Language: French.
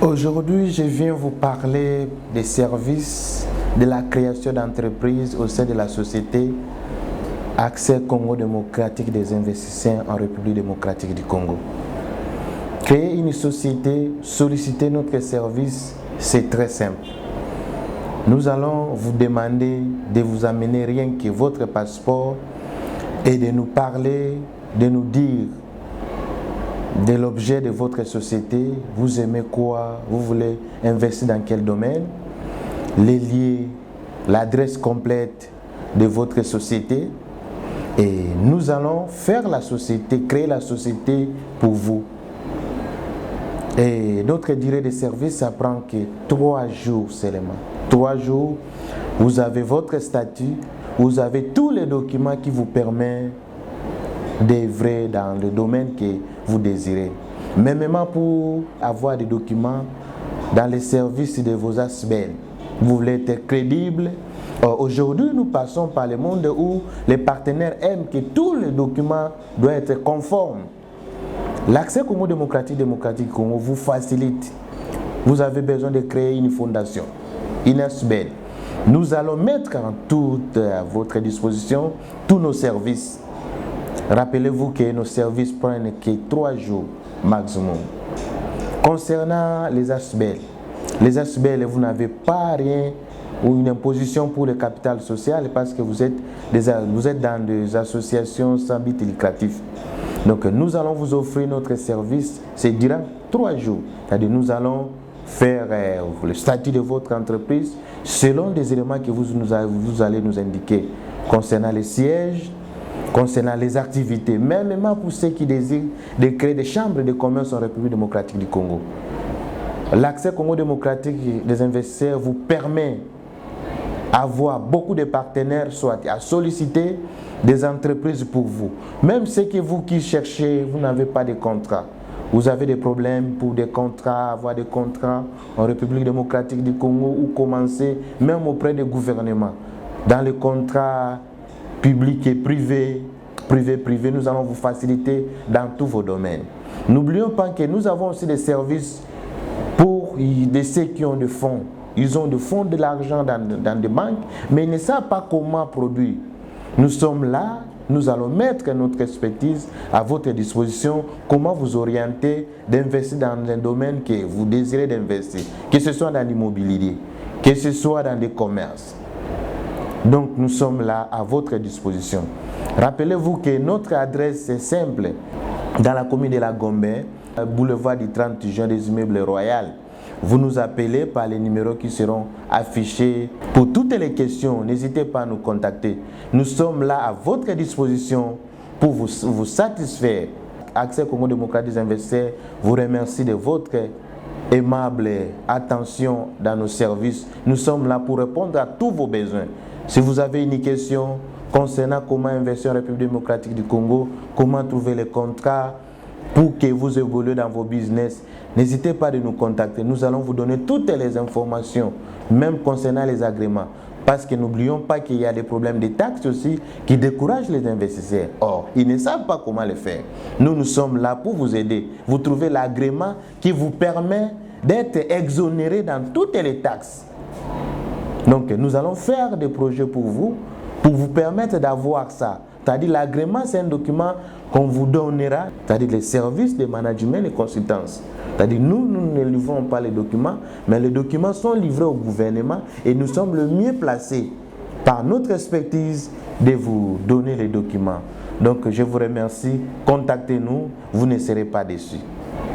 Aujourd'hui, je viens vous parler des services de la création d'entreprises au sein de la société Accès Congo démocratique des investisseurs en République démocratique du Congo. Créer une société, solliciter notre service, c'est très simple. Nous allons vous demander de vous amener rien que votre passeport et de nous parler, de nous dire de l'objet de votre société, vous aimez quoi, vous voulez investir dans quel domaine, les liens, l'adresse complète de votre société, et nous allons faire la société, créer la société pour vous. Et notre durée de service, ça prend que 3 jours seulement. 3 jours, vous avez votre statut, vous avez tous les documents qui vous permettent d'œuvrer dans le domaine que vous désirez. Même pour avoir des documents dans les services de vos ASBEL, vous voulez être crédible. Aujourd'hui, nous passons par le monde où les partenaires aiment que tous les documents doivent être conformes. L'accès Congo démocratique Congo vous facilite. Vous avez besoin de créer une fondation, une ASBEL. Nous allons mettre en toute à votre disposition tous nos services. Rappelez-vous que nos services prennent que 3 jours maximum. Concernant les ASBEL, vous n'avez pas rien ou une imposition pour le capital social parce que vous êtes dans des associations sans but lucratif. Donc nous allons vous offrir notre service, c'est durant 3 jours. C'est-à-dire nous allons faire le statut de votre entreprise selon des éléments que vous allez nous indiquer concernant les sièges, concernant les activités, même pour ceux qui désirent de créer des chambres de commerce en République démocratique du Congo. L'accès Congo démocratique des investisseurs vous permet d'avoir beaucoup de partenaires, soit à solliciter des entreprises pour vous. Même ceux que vous qui cherchez, vous n'avez pas de contrat. Vous avez des problèmes pour des contrats, avoir des contrats en République démocratique du Congo ou commencer même auprès des gouvernements. Dans les contrats public et privé, nous allons vous faciliter dans tous vos domaines. N'oublions pas que nous avons aussi des services pour ceux qui ont des fonds. Ils ont des fonds, de l'argent dans des banques, mais ils ne savent pas comment produire. Nous sommes là, nous allons mettre notre expertise à votre disposition, comment vous orienter d'investir dans un domaine que vous désirez d'investir, que ce soit dans l'immobilier, que ce soit dans les commerces. Donc nous sommes là à votre disposition. Rappelez-vous que notre adresse est simple. Dans la commune de la Gombe, boulevard du 30 juin des immeubles Royal. Vous nous appelez par les numéros qui seront affichés. Pour toutes les questions, n'hésitez pas à nous contacter. Nous sommes là à votre disposition pour vous satisfaire. Accès Congo démocratique des investisseurs vous remercie de votre aimable attention dans nos services. Nous sommes là pour répondre à tous vos besoins. Si vous avez une question concernant comment investir en République démocratique du Congo, comment trouver les contrats pour que vous évoluez dans vos business, n'hésitez pas à nous contacter. Nous allons vous donner toutes les informations, même concernant les agréments. Parce que n'oublions pas qu'il y a des problèmes de taxes aussi qui découragent les investisseurs. Or, ils ne savent pas comment le faire. Nous sommes là pour vous aider. Vous trouvez l'agrément qui vous permet d'être exonéré dans toutes les taxes. Donc, nous allons faire des projets pour vous permettre d'avoir ça. C'est-à-dire l'agrément, c'est un document qu'on vous donnera, c'est-à-dire les services de management et consultance. C'est-à-dire nous ne livrons pas les documents, mais les documents sont livrés au gouvernement et nous sommes le mieux placés par notre expertise de vous donner les documents. Donc je vous remercie, contactez-nous, vous ne serez pas déçus.